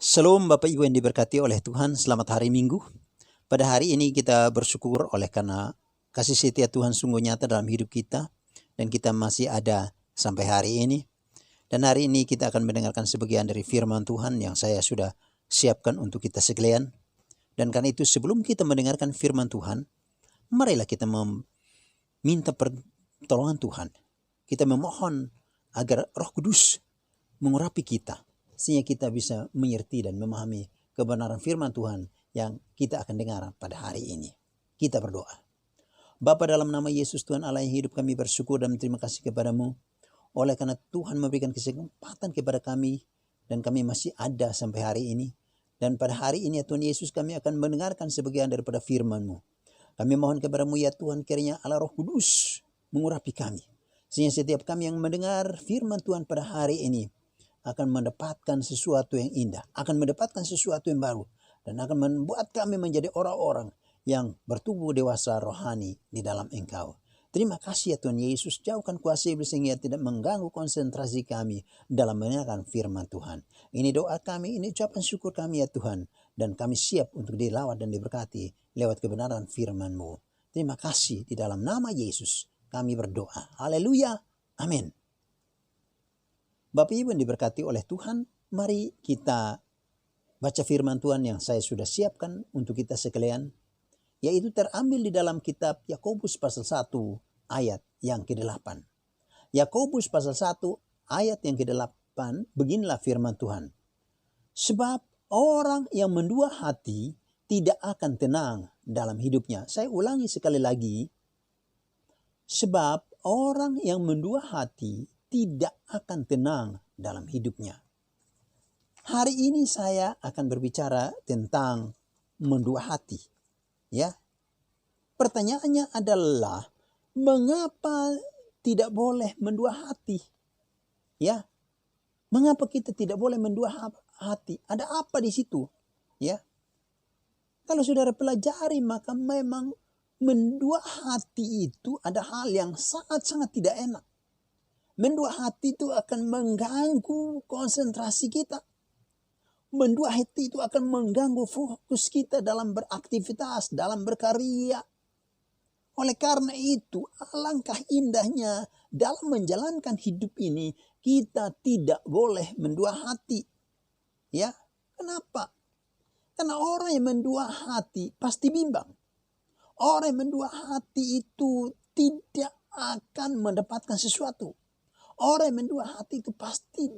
Shalom Bapak Ibu yang diberkati oleh Tuhan, selamat hari Minggu. Pada hari ini kita bersyukur oleh karena kasih setia Tuhan sungguh nyata dalam hidup kita. Dan kita masih ada sampai hari ini. Dan hari ini kita akan mendengarkan sebagian dari firman Tuhan yang saya sudah siapkan untuk kita sekalian. Dan karena itu sebelum kita mendengarkan firman Tuhan, marilah kita meminta pertolongan Tuhan. Kita memohon agar Roh Kudus mengurapi kita, sehingga kita bisa mengerti dan memahami kebenaran firman Tuhan yang kita akan dengar pada hari ini. Kita berdoa. Bapa, dalam nama Yesus Tuhan Allah yang hidup, kami bersyukur dan terima kasih kepadamu. Oleh karena Tuhan memberikan kesempatan kepada kami dan kami masih ada sampai hari ini. Dan pada hari ini ya Tuhan Yesus, kami akan mendengarkan sebagian daripada firman-Mu. Kami mohon kepadamu ya Tuhan, kiranya Allah Roh Kudus mengurapi kami. Sehingga setiap kami yang mendengar firman Tuhan pada hari ini akan mendapatkan sesuatu yang indah, akan mendapatkan sesuatu yang baru, dan akan membuat kami menjadi orang-orang yang bertumbuh dewasa rohani di dalam Engkau. Terima kasih ya Tuhan Yesus, jauhkan kuasa iblis sehingga tidak mengganggu konsentrasi kami dalam mendengarkan firman Tuhan. Ini doa kami, ini ucapan syukur kami ya Tuhan, dan kami siap untuk dilawat dan diberkati lewat kebenaran firman-Mu. Terima kasih, di dalam nama Yesus kami berdoa. Haleluya, amin. Bapak Ibu yang diberkati oleh Tuhan, mari kita baca firman Tuhan yang saya sudah siapkan untuk kita sekalian, yaitu terambil di dalam kitab Yakobus pasal 1 ayat yang ke-8. Yakobus pasal 1 ayat yang ke-8, beginilah firman Tuhan. Sebab orang yang mendua hati tidak akan tenang dalam hidupnya. Saya ulangi sekali lagi. Sebab orang yang mendua hati tidak akan tenang dalam hidupnya. Hari ini saya akan berbicara tentang mendua hati. Ya. Pertanyaannya adalah, mengapa tidak boleh mendua hati? Ya. Mengapa kita tidak boleh mendua hati? Ada apa di situ? Ya. Kalau saudara pelajari, maka memang mendua hati itu ada hal yang sangat-sangat tidak enak. Mendua hati itu akan mengganggu konsentrasi kita. Mendua hati itu akan mengganggu fokus kita dalam beraktivitas, dalam berkarya. Oleh karena itu, alangkah indahnya dalam menjalankan hidup ini, kita tidak boleh mendua hati. Ya, kenapa? Karena orang yang mendua hati pasti bimbang. Orang yang mendua hati itu tidak akan mendapatkan sesuatu. Orang yang mendua hati itu pasti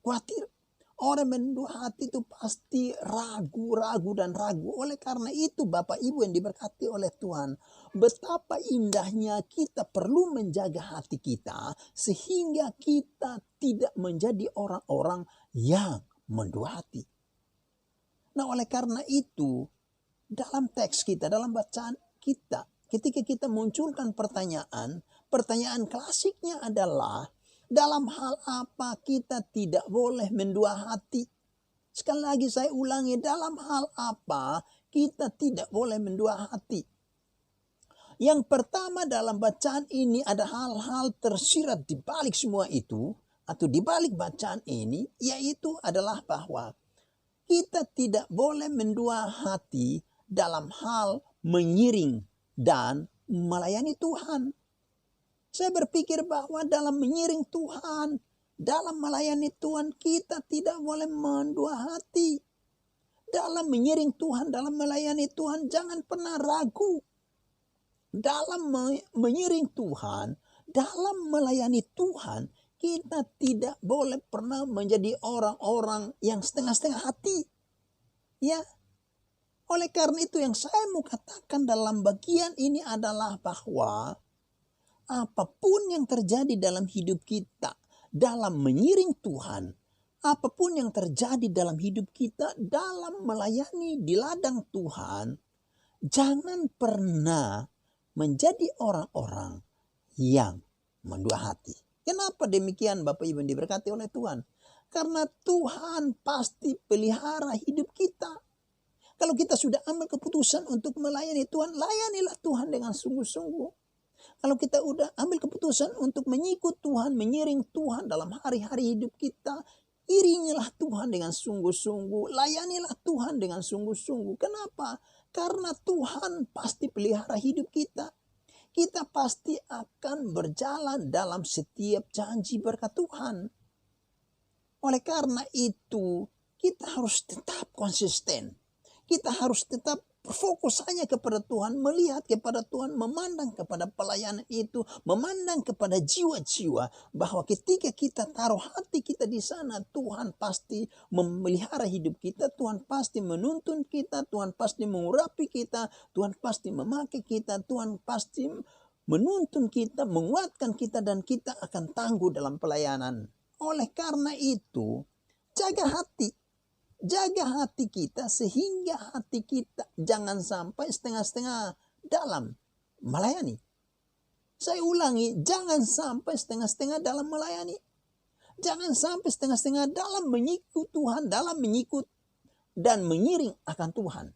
khawatir. Orang yang mendua hati itu pasti ragu. Oleh karena itu Bapak Ibu yang diberkati oleh Tuhan, betapa indahnya kita perlu menjaga hati kita sehingga kita tidak menjadi orang-orang yang mendua hati. Nah, oleh karena itu dalam teks kita, dalam bacaan kita, ketika kita munculkan pertanyaan klasiknya adalah, dalam hal apa kita tidak boleh mendua hati? Sekali lagi saya ulangi, dalam hal apa kita tidak boleh mendua hati? Yang pertama dalam bacaan ini ada hal-hal tersirat di balik semua itu, atau di balik bacaan ini, yaitu adalah bahwa kita tidak boleh mendua hati dalam hal mengiring dan melayani Tuhan. Saya berpikir bahwa dalam mengiring Tuhan, dalam melayani Tuhan, kita tidak boleh mendua hati. Dalam mengiring Tuhan, dalam melayani Tuhan, jangan pernah ragu. Dalam mengiring Tuhan, dalam melayani Tuhan, kita tidak boleh pernah menjadi orang-orang yang setengah-setengah hati. Ya. Oleh karena itu yang saya mau katakan dalam bagian ini adalah bahwa apapun yang terjadi dalam hidup kita, dalam mengiring Tuhan, apapun yang terjadi dalam hidup kita, dalam melayani di ladang Tuhan, jangan pernah menjadi orang-orang yang mendua hati. Kenapa demikian Bapak Ibu yang diberkati oleh Tuhan? Karena Tuhan pasti pelihara hidup kita. Kalau kita sudah ambil keputusan untuk melayani Tuhan, layanilah Tuhan dengan sungguh-sungguh. Kalau kita udah ambil keputusan untuk mengikut Tuhan, mengiring Tuhan dalam hari-hari hidup kita, Iringilah Tuhan dengan sungguh-sungguh. Layanilah Tuhan dengan sungguh-sungguh. Kenapa? Karena Tuhan pasti pelihara hidup kita. Kita pasti akan berjalan dalam setiap janji berkat Tuhan. Oleh karena itu, kita harus tetap konsisten. Kita harus tetap fokus hanya kepada Tuhan, melihat kepada Tuhan, memandang kepada pelayanan itu, memandang kepada jiwa-jiwa, bahwa ketika kita taruh hati kita di sana, Tuhan pasti memelihara hidup kita, Tuhan pasti menuntun kita, Tuhan pasti mengurapi kita, Tuhan pasti memakai kita, Tuhan pasti menuntun kita, menguatkan kita, dan kita akan tangguh dalam pelayanan. Oleh karena itu, jaga hati. Jaga hati kita sehingga hati kita jangan sampai setengah-setengah dalam melayani. Saya ulangi, jangan sampai setengah-setengah dalam melayani. Jangan sampai setengah-setengah dalam mengikut Tuhan, dalam mengikut dan mengiring akan Tuhan.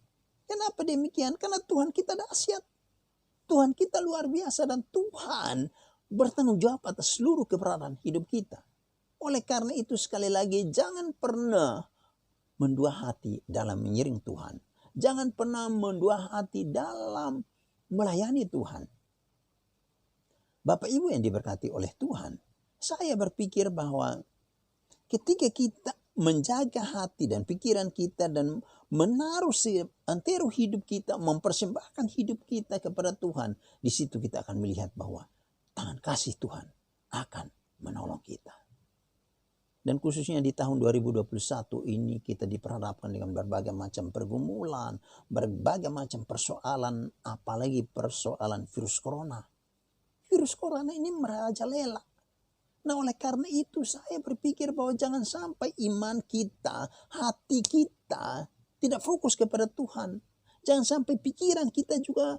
Kenapa demikian? Karena Tuhan kita dahsyat. Tuhan kita luar biasa dan Tuhan bertanggung jawab atas seluruh keberadaan hidup kita. Oleh karena itu sekali lagi jangan pernah mendua hati dalam mengiring Tuhan. Jangan pernah mendua hati dalam melayani Tuhan. Bapak Ibu yang diberkati oleh Tuhan, saya berpikir bahwa ketika kita menjaga hati dan pikiran kita dan menaruh seantero hidup kita, mempersembahkan hidup kita kepada Tuhan, di situ kita akan melihat bahwa tangan kasih Tuhan akan menolong kita. Dan khususnya di tahun 2021 ini kita diperhadapkan dengan berbagai macam pergumulan, berbagai macam persoalan, apalagi persoalan virus corona. Virus corona ini merajalela. Nah, oleh karena itu saya berpikir bahwa jangan sampai iman kita, hati kita tidak fokus kepada Tuhan. Jangan sampai pikiran kita juga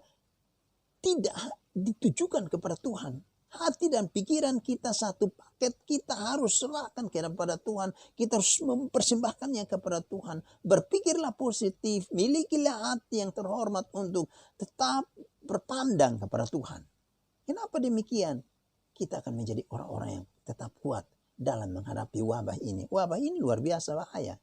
tidak ditujukan kepada Tuhan. Hati dan pikiran kita satu paket, kita harus serahkan kepada Tuhan. Kita harus mempersembahkannya kepada Tuhan. Berpikirlah positif, milikilah hati yang terhormat untuk tetap berpandang kepada Tuhan. Kenapa demikian? Kita akan menjadi orang-orang yang tetap kuat dalam menghadapi wabah ini. Wabah ini luar biasa bahaya.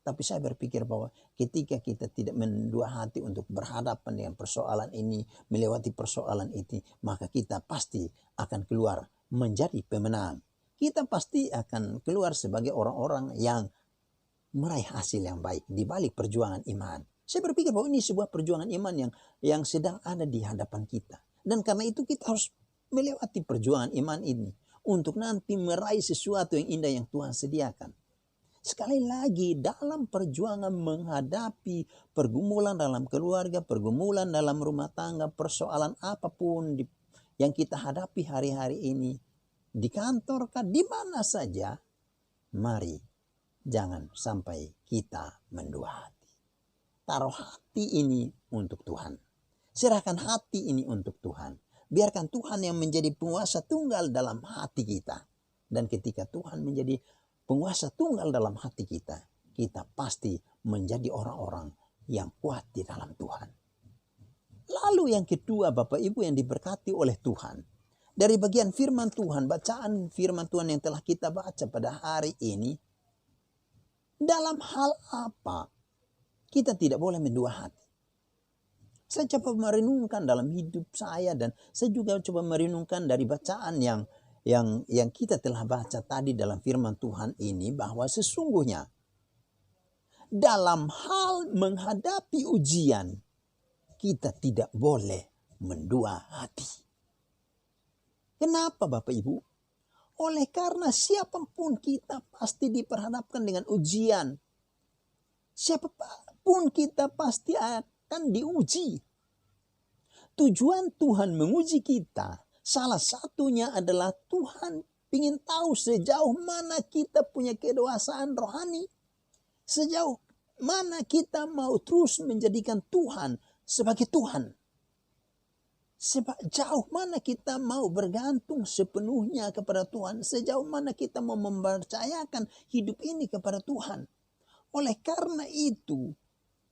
Tapi saya berpikir bahwa ketika kita tidak mendua hati untuk berhadapan dengan persoalan ini, melewati persoalan ini, maka kita pasti akan keluar menjadi pemenang. Kita pasti akan keluar sebagai orang-orang yang meraih hasil yang baik di balik perjuangan iman. Saya berpikir bahwa ini sebuah perjuangan iman yang sedang ada di hadapan kita. Dan karena itu kita harus melewati perjuangan iman ini untuk nanti meraih sesuatu yang indah yang Tuhan sediakan. Sekali lagi, dalam perjuangan menghadapi pergumulan dalam keluarga, pergumulan dalam rumah tangga, persoalan apapun yang kita hadapi hari-hari ini, di kantor kah, di mana saja, mari jangan sampai kita mendua hati. Taruh hati ini untuk Tuhan. Serahkan hati ini untuk Tuhan. Biarkan Tuhan yang menjadi penguasa tunggal dalam hati kita. Dan ketika Tuhan menjadi penguasa tunggal dalam hati kita, kita pasti menjadi orang-orang yang kuat di dalam Tuhan. Lalu yang kedua, Bapak Ibu yang diberkati oleh Tuhan, dari bagian firman Tuhan, bacaan firman Tuhan yang telah kita baca pada hari ini, dalam hal apa kita tidak boleh mendua hati? Saya coba merenungkan dalam hidup saya, dan saya juga coba merenungkan dari bacaan yang kita telah baca tadi dalam firman Tuhan ini, bahwa sesungguhnya dalam hal menghadapi ujian kita tidak boleh mendua hati. Kenapa Bapak Ibu? Oleh karena siapapun kita pasti diperhadapkan dengan ujian. Siapapun kita pasti akan diuji. Tujuan Tuhan menguji kita, salah satunya adalah Tuhan ingin tahu sejauh mana kita punya kedewasaan rohani. Sejauh mana kita mau terus menjadikan Tuhan sebagai Tuhan. Sejauh mana kita mau bergantung sepenuhnya kepada Tuhan. Sejauh mana kita mau mempercayakan hidup ini kepada Tuhan. Oleh karena itu,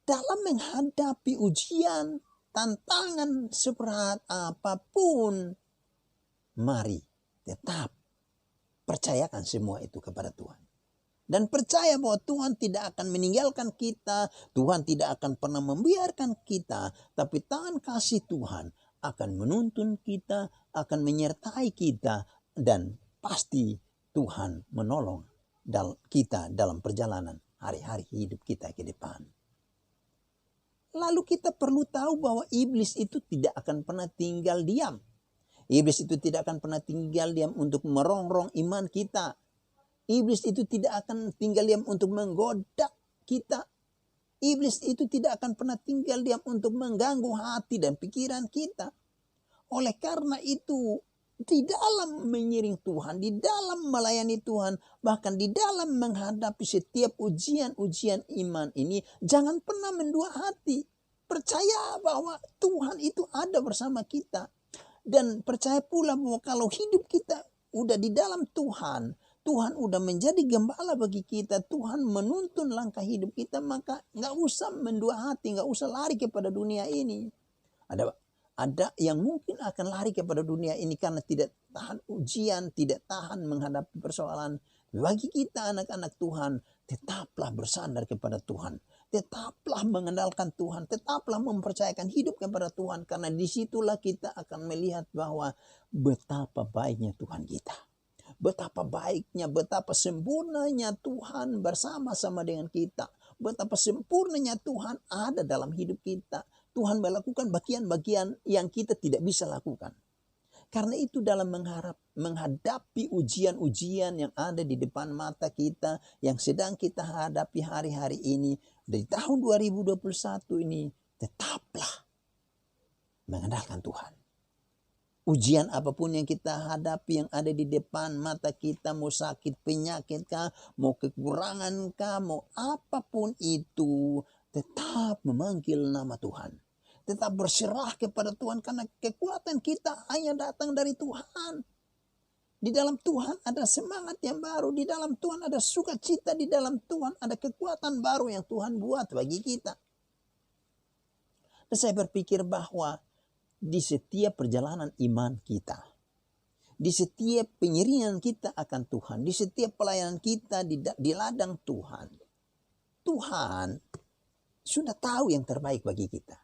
dalam menghadapi ujian, tantangan seberat apapun, mari tetap percayakan semua itu kepada Tuhan. Dan percaya bahwa Tuhan tidak akan meninggalkan kita, Tuhan tidak akan pernah membiarkan kita, tapi tangan kasih Tuhan akan menuntun kita, akan menyertai kita, dan pasti Tuhan menolong kita dalam perjalanan hari-hari hidup kita ke depan. Lalu kita perlu tahu bahwa iblis itu tidak akan pernah tinggal diam. Iblis itu tidak akan pernah tinggal diam untuk merongrong iman kita. Iblis itu tidak akan tinggal diam untuk menggoda kita. Iblis itu tidak akan pernah tinggal diam untuk mengganggu hati dan pikiran kita. Oleh karena itu, di dalam mengiring Tuhan, di dalam melayani Tuhan, bahkan di dalam menghadapi setiap ujian-ujian iman ini, jangan pernah mendua hati. Percaya bahwa Tuhan itu ada bersama kita. Dan percaya pula bahwa kalau hidup kita udah di dalam Tuhan, Tuhan udah menjadi gembala bagi kita, Tuhan menuntun langkah hidup kita, maka nggak usah mendua hati, nggak usah lari kepada dunia ini. Ada yang mungkin akan lari kepada dunia ini karena tidak tahan ujian, tidak tahan menghadapi persoalan. Bagi kita anak-anak Tuhan, tetaplah bersandar kepada Tuhan. Tetaplah mengandalkan Tuhan, tetaplah mempercayakan hidup kepada Tuhan. Karena disitulah kita akan melihat bahwa betapa baiknya Tuhan kita. Betapa baiknya, betapa sempurnanya Tuhan bersama-sama dengan kita. Betapa sempurnanya Tuhan ada dalam hidup kita. Tuhan melakukan bagian-bagian yang kita tidak bisa lakukan. Karena itu dalam menghadapi ujian-ujian yang ada di depan mata kita, yang sedang kita hadapi hari-hari ini, dari tahun 2021 ini, tetaplah mengandalkan Tuhan. Ujian apapun yang kita hadapi yang ada di depan mata kita, mau sakit penyakit kah, mau kekurangan kah, mau apapun itu, tetap memanggil nama Tuhan. Tetap berserah kepada Tuhan karena kekuatan kita hanya datang dari Tuhan. Di dalam Tuhan ada semangat yang baru, di dalam Tuhan ada sukacita, di dalam Tuhan ada kekuatan baru yang Tuhan buat bagi kita. Dan saya berpikir bahwa di setiap perjalanan iman kita, di setiap penyerian kita akan Tuhan, di setiap pelayanan kita di ladang Tuhan, Tuhan sudah tahu yang terbaik bagi kita.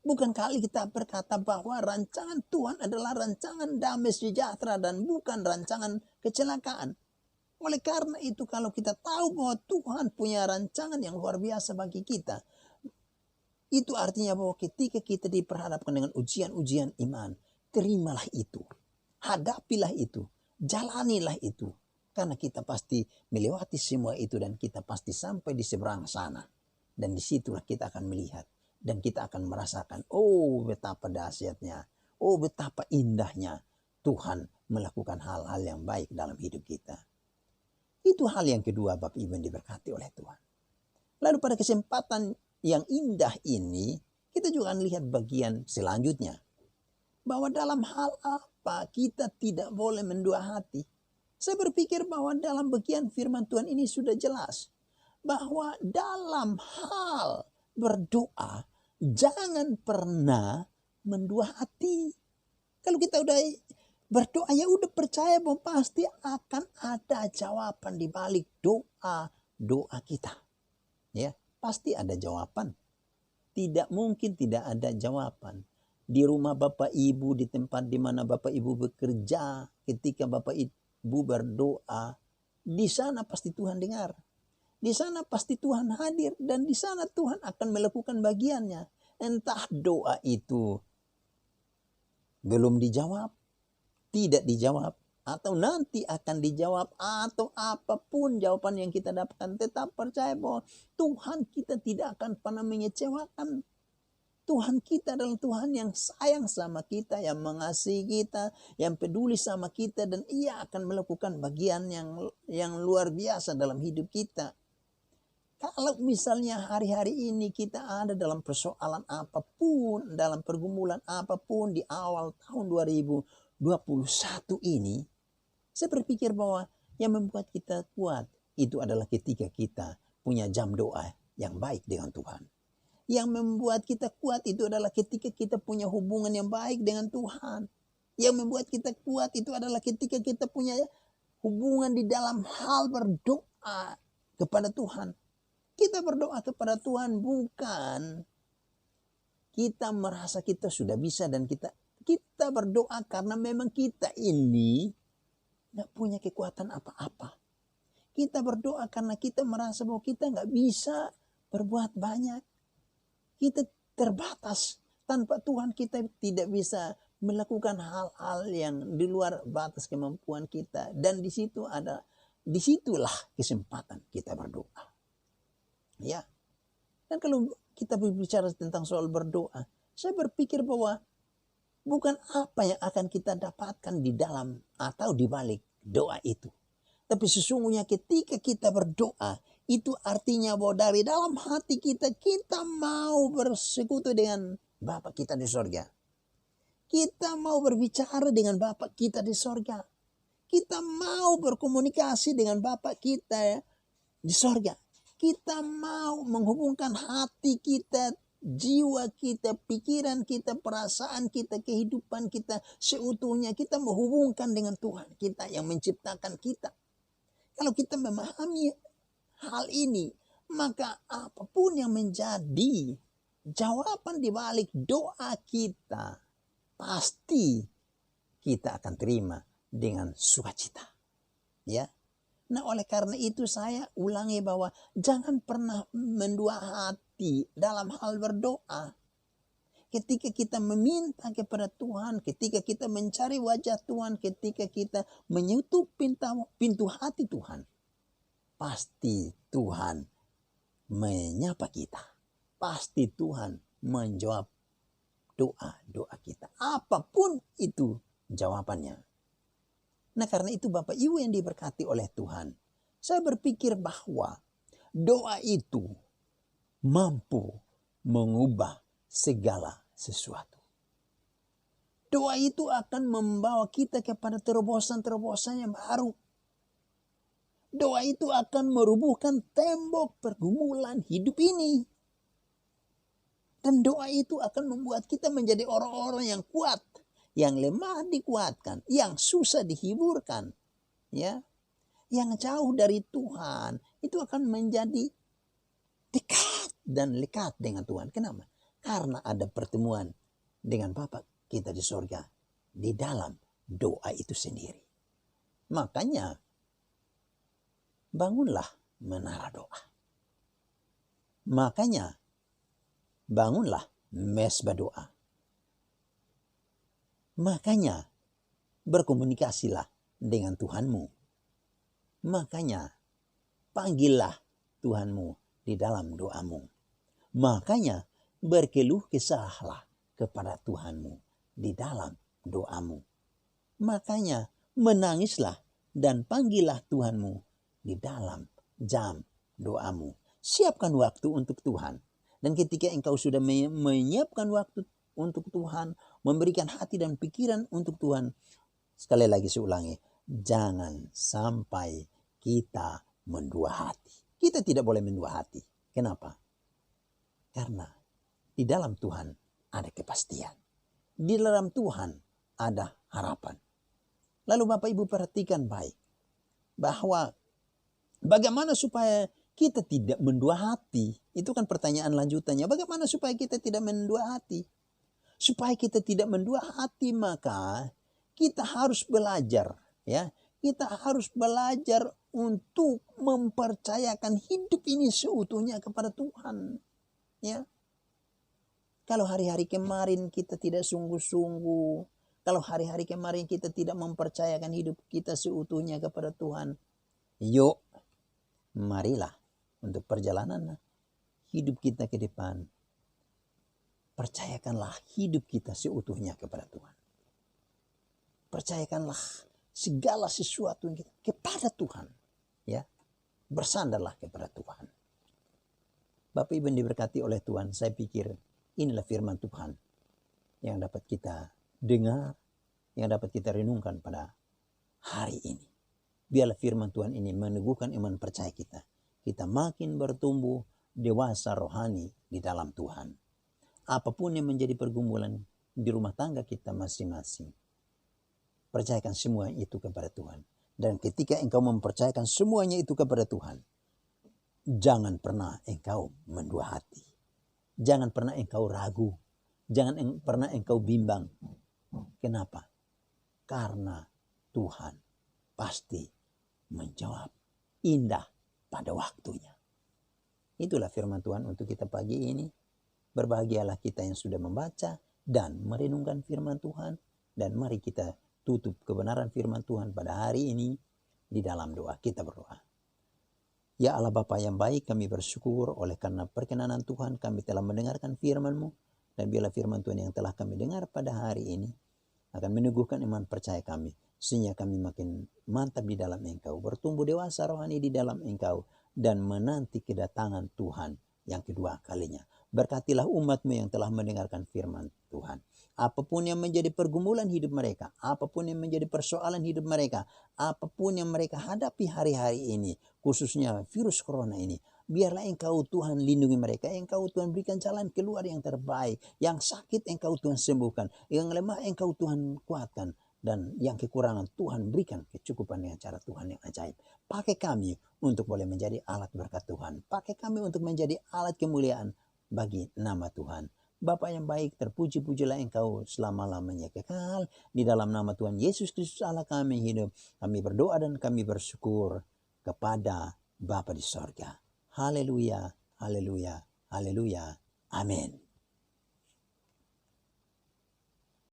Bukan kali kita berkata bahwa rancangan Tuhan adalah rancangan damai sejahtera dan bukan rancangan kecelakaan. Oleh karena itu kalau kita tahu bahwa Tuhan punya rancangan yang luar biasa bagi kita, itu artinya bahwa ketika kita diperhadapkan dengan ujian-ujian iman, terimalah itu, hadapilah itu, jalanilah itu. Karena kita pasti melewati semua itu dan kita pasti sampai di seberang sana. Dan disitulah kita akan melihat dan kita akan merasakan, oh betapa dahsyatnya, oh betapa indahnya Tuhan melakukan hal-hal yang baik dalam hidup kita. Itu hal yang kedua, Bapak Ibu yang diberkati oleh Tuhan. Lalu pada kesempatan yang indah ini, kita juga akan lihat bagian selanjutnya. Bahwa dalam hal apa kita tidak boleh mendua hati. Saya berpikir bahwa dalam bagian firman Tuhan ini sudah jelas. Bahwa dalam hal berdoa, jangan pernah mendua hati. Kalau kita udah berdoa, ya udah percaya bahwa pasti akan ada jawaban di balik doa kita. Ya. Pasti ada jawaban. Tidak mungkin tidak ada jawaban. Di rumah Bapak Ibu, di tempat di mana Bapak Ibu bekerja, ketika Bapak Ibu berdoa, di sana pasti Tuhan dengar. Di sana pasti Tuhan hadir dan di sana Tuhan akan melakukan bagiannya. Entah doa itu belum dijawab, tidak dijawab, atau nanti akan dijawab, atau apapun jawaban yang kita dapatkan, tetap percaya bahwa Tuhan kita tidak akan pernah mengecewakan. Tuhan kita adalah Tuhan yang sayang sama kita, yang mengasihi kita, yang peduli sama kita, dan Ia akan melakukan bagian yang luar biasa dalam hidup kita. Kalau misalnya hari-hari ini kita ada dalam persoalan apapun, dalam pergumulan apapun di awal tahun 2021 ini, saya berpikir bahwa yang membuat kita kuat itu adalah ketika kita punya jam doa yang baik dengan Tuhan. Yang membuat kita kuat itu adalah ketika kita punya hubungan yang baik dengan Tuhan. Yang membuat kita kuat itu adalah ketika kita punya hubungan di dalam hal berdoa berdoa kepada Tuhan. Kita berdoa kepada Tuhan bukan kita merasa kita sudah bisa dan kita berdoa karena memang kita ini nggak punya kekuatan apa-apa. Kita berdoa karena kita merasa bahwa kita nggak bisa berbuat banyak. Kita terbatas. Tanpa Tuhan kita tidak bisa melakukan hal-hal yang di luar batas kemampuan kita. Dan disitulah kesempatan kita berdoa. Ya. Dan kalau kita berbicara tentang soal berdoa, saya berpikir bahwa bukan apa yang akan kita dapatkan di dalam atau di balik doa itu. Tapi sesungguhnya ketika kita berdoa, itu artinya bahwa dari dalam hati kita mau bersekutu dengan Bapa kita di sorga. Kita mau berbicara dengan Bapa kita di sorga. Kita mau berkomunikasi dengan Bapa kita di sorga. Kita mau menghubungkan hati kita, jiwa kita, pikiran kita, perasaan kita, kehidupan kita seutuhnya. Kita menghubungkan dengan Tuhan kita yang menciptakan kita. Kalau kita memahami hal ini, maka apapun yang menjadi jawaban di balik doa kita, pasti kita akan terima dengan sukacita. Ya. Nah, oleh karena itu saya ulangi bahwa jangan pernah mendua hati dalam hal berdoa. Ketika kita meminta kepada Tuhan, ketika kita mencari wajah Tuhan, ketika kita menyetup pintu hati Tuhan, pasti Tuhan menyapa kita. Pasti Tuhan menjawab doa-doa kita. Apapun itu jawabannya. Nah, karena itu Bapak Ibu yang diberkati oleh Tuhan, saya berpikir bahwa doa itu mampu mengubah segala sesuatu. Doa itu akan membawa kita kepada terobosan-terobosan yang baru. Doa itu akan merubuhkan tembok pergumulan hidup ini. Dan doa itu akan membuat kita menjadi orang-orang yang kuat, yang lemah dikuatkan, yang susah dihiburkan, ya, yang jauh dari Tuhan, itu akan menjadi dekat dan lekat dengan Tuhan. Kenapa? Karena ada pertemuan dengan Bapa kita di sorga di dalam doa itu sendiri. Makanya bangunlah menara doa. Makanya bangunlah mesbah doa. Makanya berkomunikasilah dengan Tuhanmu. Makanya panggillah Tuhanmu di dalam doamu. Makanya berkeluh kesahlah kepada Tuhanmu di dalam doamu. Makanya menangislah dan panggillah Tuhanmu di dalam jam doamu. Siapkan waktu untuk Tuhan. Dan ketika engkau sudah menyiapkan waktu untuk Tuhan, memberikan hati dan pikiran untuk Tuhan, sekali lagi saya ulangi, jangan sampai kita mendua hati. Kita tidak boleh mendua hati. Kenapa? Karena di dalam Tuhan ada kepastian. Di dalam Tuhan ada harapan. Lalu Bapak Ibu perhatikan baik, bahwa bagaimana supaya kita tidak mendua hati? Itu kan pertanyaan lanjutannya. Bagaimana supaya kita tidak mendua hati? Supaya kita tidak mendua hati, maka kita harus belajar, ya. Kita harus belajar untuk mempercayakan hidup ini seutuhnya kepada Tuhan, ya. Kalau hari-hari kemarin kita tidak sungguh-sungguh, kalau hari-hari kemarin kita tidak mempercayakan hidup kita seutuhnya kepada Tuhan, yuk, marilah untuk perjalanan hidup kita ke depan, percayakanlah hidup kita seutuhnya kepada Tuhan. Percayakanlah segala sesuatu yang kita kepada Tuhan, ya. Bersandarlah kepada Tuhan. Bapak Ibu diberkati oleh Tuhan, saya pikir inilah firman Tuhan yang dapat kita dengar, yang dapat kita renungkan pada hari ini. Biarlah firman Tuhan ini meneguhkan iman percaya kita. Kita makin bertumbuh dewasa rohani di dalam Tuhan. Apapun yang menjadi pergumulan di rumah tangga kita masing-masing, percayakan semua itu kepada Tuhan. Dan ketika engkau mempercayakan semuanya itu kepada Tuhan, jangan pernah engkau mendua hati. Jangan pernah engkau ragu. Jangan pernah engkau bimbang. Kenapa? Karena Tuhan pasti menjawab indah pada waktunya. Itulah firman Tuhan untuk kita pagi ini. Berbahagialah kita yang sudah membaca dan merenungkan firman Tuhan. Dan mari kita tutup kebenaran firman Tuhan pada hari ini di dalam doa. Kita berdoa. Ya Allah Bapa yang baik, kami bersyukur oleh karena perkenanan Tuhan kami telah mendengarkan firman-Mu. Dan biarlah firman Tuhan yang telah kami dengar pada hari ini akan meneguhkan iman percaya kami. Sehingga kami makin mantap di dalam Engkau, bertumbuh dewasa rohani di dalam Engkau, dan menanti kedatangan Tuhan yang kedua kalinya. Berkatilah umat-Mu yang telah mendengarkan firman Tuhan. Apapun yang menjadi pergumulan hidup mereka, apapun yang menjadi persoalan hidup mereka, apapun yang mereka hadapi hari-hari ini, khususnya virus corona ini, biarlah Engkau Tuhan lindungi mereka, Engkau Tuhan berikan jalan keluar yang terbaik, yang sakit Engkau Tuhan sembuhkan, yang lemah Engkau Tuhan kuatkan, dan yang kekurangan Tuhan berikan kecukupan dengan cara Tuhan yang ajaib. Pakai kami untuk boleh menjadi alat berkat Tuhan, pakai kami untuk menjadi alat kemuliaan bagi nama Tuhan. Bapa yang baik, terpuji-pujilah Engkau selama-lamanya kekal. Di dalam nama Tuhan Yesus Kristus Allah kami hidup. Kami berdoa dan kami bersyukur kepada Bapa di sorga. Haleluya, haleluya, haleluya. Amin.